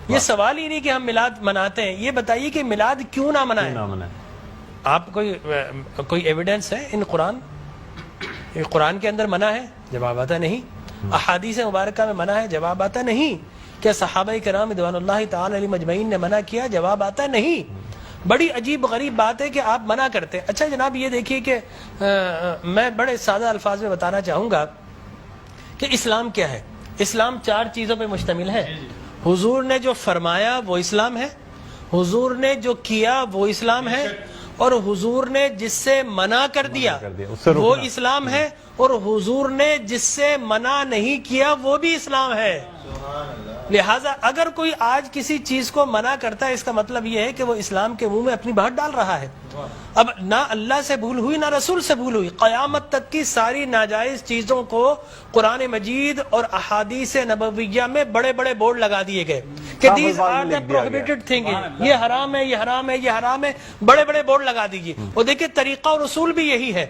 یہ سوال ہی نہیں کہ ہم میلاد مناتے ہیں، یہ بتائیے کہ میلاد کیوں نہ منائیں؟ آپ کوئی ایویڈنس ہے ان قرآن کے اندر منع ہے؟ جواب آتا نہیں۔ احادیث مبارکہ میں منع ہے؟ جواب آتا نہیں۔ کیا صحابہ کرام رضوان اللہ تعالی علیہ مجمعین نے منع کیا؟ جواب آتا نہیں۔ بڑی عجیب غریب بات ہے کہ آپ منع کرتے۔ اچھا جناب یہ دیکھیے کہ میں بڑے سادہ الفاظ میں بتانا چاہوں گا کہ اسلام کیا ہے۔ اسلام 4 چیزوں پہ مشتمل ہے۔ حضور نے جو فرمایا وہ اسلام ہے، حضور نے جو کیا وہ اسلام ہے، اور حضور نے جس سے منع کر دیا وہ اسلام ہے، اور حضور نے جس سے منع نہیں کیا وہ بھی اسلام ہے۔ لہٰذا اگر کوئی آج کسی چیز کو منع کرتا ہے اس کا مطلب یہ ہے کہ وہ اسلام کے منہ میں اپنی بات ڈال رہا ہے۔ اب نہ اللہ سے بھول ہوئی نہ رسول سے بھول ہوئی، قیامت تک کی ساری ناجائز چیزوں کو قرآن مجید اور احادیث نبویہ میں بڑے بڑے بورڈ لگا دیے گئے کہ these are the prohibited thing, یہ حرام ہے، یہ حرام ہے، یہ حرام ہے، بڑے بڑے بورڈ لگا دیجیے۔ اور دیکھیں طریقہ اور اصول بھی یہی ہے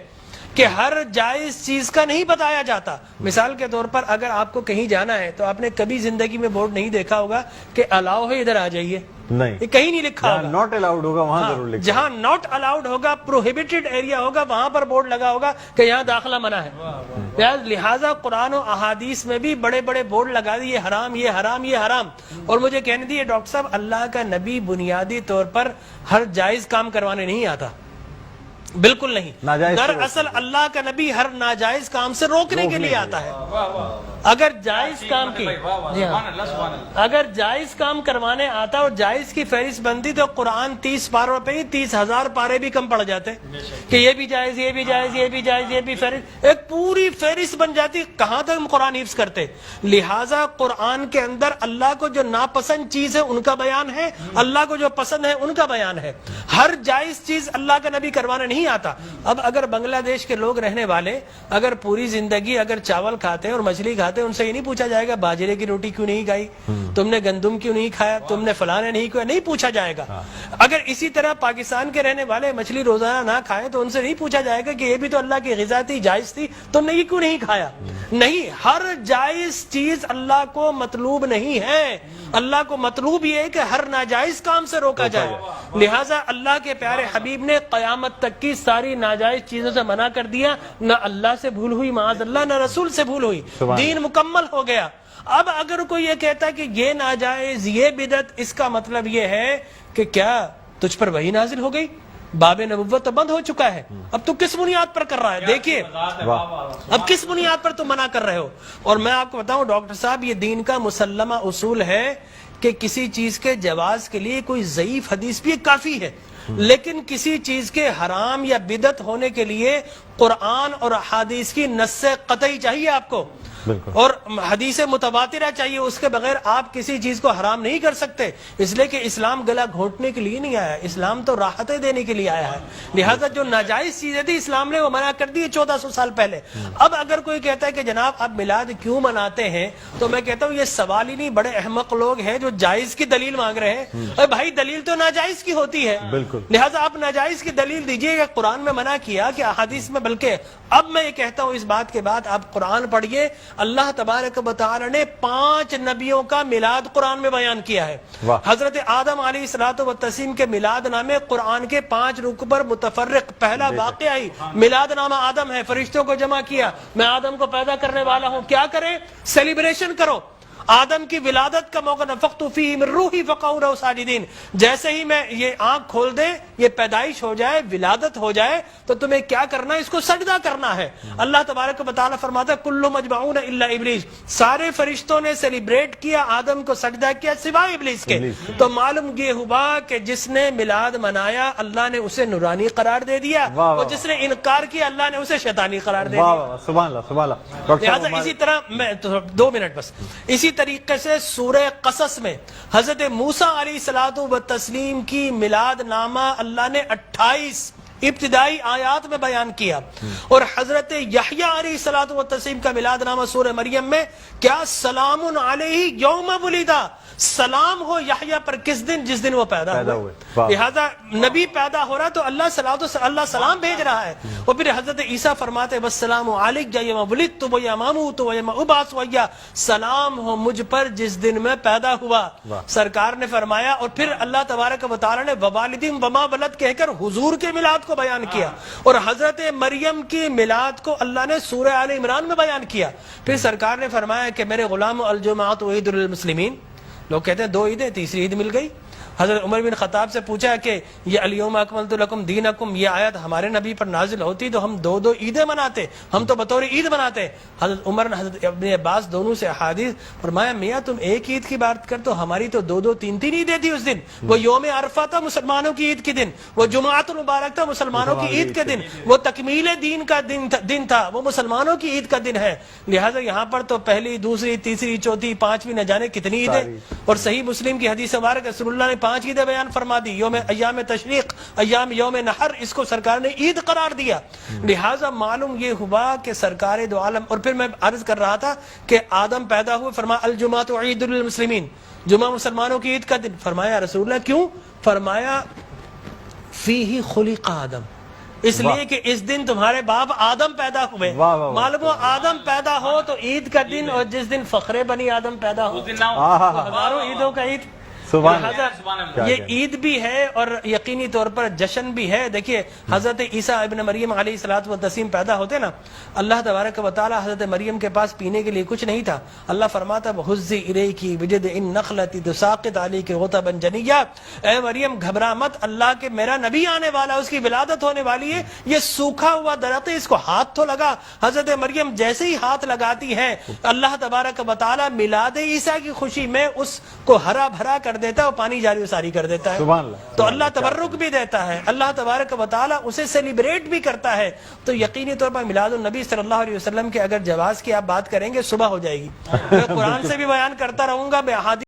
کہ ہر جائز چیز کا نہیں بتایا جاتا۔ مثال کے طور پر اگر آپ کو کہیں جانا ہے تو آپ نے کبھی زندگی میں بورڈ نہیں دیکھا ہوگا کہ الاؤ ہے ادھر آ جائیے، نہیں، یہ کہیں نہیں لکھا ہوگا۔ ناٹ الاؤڈ ہوگا وہاں ضرور لکھا، جہاں ناٹ الاؤڈ ہوگا، پروہیبٹڈ ایریا ہوگا، وہاں پر بورڈ لگا ہوگا کہ یہاں داخلہ منع ہے۔ لہٰذا قرآن و احادیث میں بھی بڑے بڑے بورڈ لگا دیے، حرام، یہ حرام، یہ حرام۔ اور مجھے کہنے دیے ڈاکٹر صاحب اللہ کا نبی بنیادی طور پر ہر جائز کام کروانے نہیں آتا، بالکل نہیں۔ دراصل اللہ کا نبی ہر ناجائز کام سے روکنے کے لیے آتا ہے۔ اگر جائز کام کی اگر جائز کام کروانے آتا اور جائز کی فہرست بنتی تو قرآن 30 پاروں پہ 30,000 پارے بھی کم پڑ جاتے کہ یہ بھی جائز، یہ بھی جائز، یہ بھی جائز، یہ بھی فہرست، ایک پوری فہرست بن جاتی۔ کہاں تک ہم قرآن حفظ کرتے؟ لہٰذا قرآن کے اندر اللہ کو جو ناپسند چیز ہے ان کا بیان ہے، اللہ کو جو پسند ہے ان کا بیان ہے۔ ہر جائز چیز اللہ کا نبی کروانے نہیں آتا۔ اب اگر بنگلہ دیش کے لوگ رہنے والے اگر پوری زندگی اگر چاول کھاتے ہیں اور مچھلی کھاتے ہیں، ان سے یہ نہیں پوچھا جائے گا باجرے کی روٹی کیوں نہیں کھائی، تم نے گندم کیوں نہیں کھایا، تم نے فلانے نہیں کھایا، نہیں پوچھا جائے گا۔ اگر اسی طرح پاکستان کے رہنے والے مچھلی روزانہ نہ کھائیں تو ان سے نہیں پوچھا جائے گا کہ یہ بھی تو اللہ کی غذا تھی، جائز تھی، تم نے یہ کیوں نہیں کھایا۔ نہیں، ہر جائز چیز اللہ کو مطلوب نہیں ہے، اللہ کو مطلوب یہ ہے کہ ہر ناجائز کام سے روکا جائے۔ لہٰذا اللہ کے پیارے حبیب نے قیامت تک کی ساری ناجائز چیزوں سے منع کر دیا، نہ اللہ سے بھول ہوئی معاذ اللہ، نہ رسول سے بھول ہوئی، دین مکمل ہو گیا۔ اب اگر کوئی یہ کہتا ہے کہ یہ ناجائز، یہ بدعت، اس کا مطلب یہ ہے کہ کیا تجھ پر وحی نازل ہو گئی؟ باب نبوت تو بند ہو چکا ہے، اب تو کس بنیاد پر کر رہا ہے؟ دیکھیے اب کس بنیاد پر تم منع کر رہے ہو۔ اور میں آپ کو بتاؤں ڈاکٹر صاحب، یہ دین کا مسلمہ اصول ہے کہ کسی چیز کے جواز کے لیے کوئی ضعیف حدیث بھی کافی ہے، لیکن کسی چیز کے حرام یا بدعت ہونے کے لیے قرآن اور احادیث کی نص قطعی چاہیے آپ کو، اور حدیث متواترہ چاہیے، اس کے بغیر آپ کسی چیز کو حرام نہیں کر سکتے۔ اس لیے کہ اسلام گلا گھونٹنے کے لیے نہیں آیا، اسلام تو راحتیں دینے کے لیے آیا ہے۔ لہٰذا جو ناجائز چیزیں تھی اسلام نے وہ منع کر دی 1400 سال پہلے۔ اب اگر کوئی کہتا ہے کہ جناب آپ میلاد کیوں مناتے ہیں، تو میں کہتا ہوں یہ سوال ہی نہیں، بڑے احمق لوگ ہیں جو جائز کی دلیل مانگ رہے ہیں۔ ارے بھائی دلیل تو ناجائز کی ہوتی ہے، لہٰذا آپ ناجائز کی دلیل دیجئے گا۔ قرآن میں منع کیا کہ احادیث میں، بلکہ اب میں یہ کہتا ہوں اس بات کے بعد آپ قرآن پڑھیے، اللہ تبارک و تعالی نے 5 نبیوں کا میلاد قرآن میں بیان کیا ہے۔ حضرت آدم علیہ الصلوۃ والتسلیم کے میلاد نامے قرآن کے 5 رکوع پر متفرق، پہلا واقعہ ہی میلاد نامہ آدم ہے، فرشتوں کو جمع کیا، میں آدم کو پیدا کرنے والا ہوں، کیا کریں؟ سیلیبریشن کرو۔ آدم کی ولادت کا موقع، نفخت فیہ من روحی فقعوا لہ ساجدین، جیسے ہی میں یہ آنکھ کھول دے، یہ پیدائش ہو جائے، ولادت ہو جائے، تو تمہیں کیا کرنا ہے؟ اس کو سجدہ کرنا ہے۔ اللہ تبارک و تعالیٰ فرماتا ہے کل مجمعون الا ابلیس، سارے فرشتوں نے سیلیبریٹ کیا، آدم کو سجدہ کیا سوائے ابلیس کے۔ تو معلوم یہ ہوا کہ جس نے میلاد منایا اللہ نے اسے نورانی قرار دے دیا، اور جس نے انکار کیا اللہ نے اسے شیطانی قرار دے دیا۔ سبحان اللہ سبحان اللہ۔ لہٰذا اسی طرح میں 2 منٹ بس، اسی طریقے سے سورہ قصص میں حضرت موسیٰ علیہ الصلوۃ والتسلیم کی میلاد نامہ اللہ نے 28 ابتدائی آیات میں بیان کیا. اور حضرت یحییٰ علیہ الصلوۃ والتسلیم کا میلاد نامہ سورہ مریم میں کیا سلام علیہ یوم ولدا، سلام ہو یحییٰ پر کس دن؟ جس دن وہ پیدا ہوئے. لہذا نبی پیدا ہو رہا تو اللہ سلام بھیج رہا ہے. اور پھر حضرت عیسیٰ فرماتے والسلام علیک یوم ولدت ویوم اموت ویوم ابعث حیا، سلام ہو مجھ پر جس دن میں پیدا ہوا. سرکار نے فرمایا. اور پھر اللہ تبارک و تعالی نے ووالدین وما ولد کہہ کر حضور کے میلاد کو بیان کیا. اور حضرت مریم کی میلاد کو اللہ نے سورہ آل عمران میں بیان کیا. پھر سرکار نے فرمایا کہ میرے غلام الجمعۃ عید للمسلمین. لوگ کہتے ہیں 2 عیدیں، تیسری عید مل گئی. حضرت عمر بن خطاب سے پوچھا کہ یہ الیوم اکملت لکم دینکم، یہ آیت ہمارے نبی پر نازل ہوتی تو ہم 2 عیدیں مناتے، ہم تو بطور عید مناتے. حضرت عمر نے حضرت ابن عباس دونوں سے احادیث فرمایا میاں تم ایک عید کی بات کر تو ہماری تو 2 3 عیدیں تھی اس دن. وہ یوم عرفہ تھا مسلمانوں کی عید کے دن، وہ جمعۃ المبارک تھا مسلمانوں کی عید کے دن، وہ تکمیل دین کا دن تھا، وہ مسلمانوں کی عید کا دن ہے. لہٰذا یہاں پر تو پہلی، دوسری، تیسری، چوتھی، 5ویں نہ جانے کتنی عیدیں. اور صحیح مسلم کی حدیث مبارک رسول اللہ نے 5 عیدیں بیان فرما دی. ایام تشریق، یوم نحر، اس کو سرکار نے عید قرار دیا. لہٰذا معلوم یہ ہوا کہ سرکار دو عالم. اور پھر میں عرض کر رہا تھا کہ آدم پیدا ہوئے، فرمایا الجمعۃ عید للمسلمین، جمعہ مسلمانوں کی عید کا دن. فرمایا رسول اللہ کیوں؟ فرمایا فیہ خلق آدم، اس لیے کہ اس دن تمہارے باپ آدم پیدا ہوئے. معلوم ہو آدم پیدا ہو تو عید کا دن، اور جس دن فخر بنی آدم پیدا ہو ہزاروں عیدوں کا عید. یہ عید بھی ہے اور یقینی طور پر جشن بھی ہے. دیکھیے حضرت عیسیٰ ابن مریم علیہ الصلوۃ والتسلیم پیدا ہوتے نا، اللہ تبارک و تعالی حضرت مریم کے پاس پینے کے لیے کچھ نہیں تھا. اللہ فرماتا وَهُزِّ إِلَيْكِ بِجِذْعِ النَّخْلَةِ تُسَاقِطْ عَلَيْكِ رُطَبًا جَنِيًّا، اے مریم گھبرا مت، اللہ کے میرا نبی آنے والا، اس کی ولادت ہونے والی ہے. یہ سوکھا ہوا درخت ہے، اس کو ہاتھ تو لگا. حضرت مریم جیسے ہی ہاتھ لگاتی ہے اللہ تبارک و تعالی میلاد عیسیٰ کی خوشی میں اس کو ہرا بھرا کر دیتا ہے اور پانی جاری و ساری کر دیتا ہے. تو اللہ تبرک بھی دیتا ہے، اللہ تبارک و تعالی اسے سیلیبریٹ بھی کرتا ہے. تو یقینی طور پر میلاد النبی صلی اللہ علیہ وسلم کے اگر جواز کی آپ بات کریں گے صبح ہو جائے گی. میں قرآن سے بھی بیان کرتا رہوں گا، میں احادیث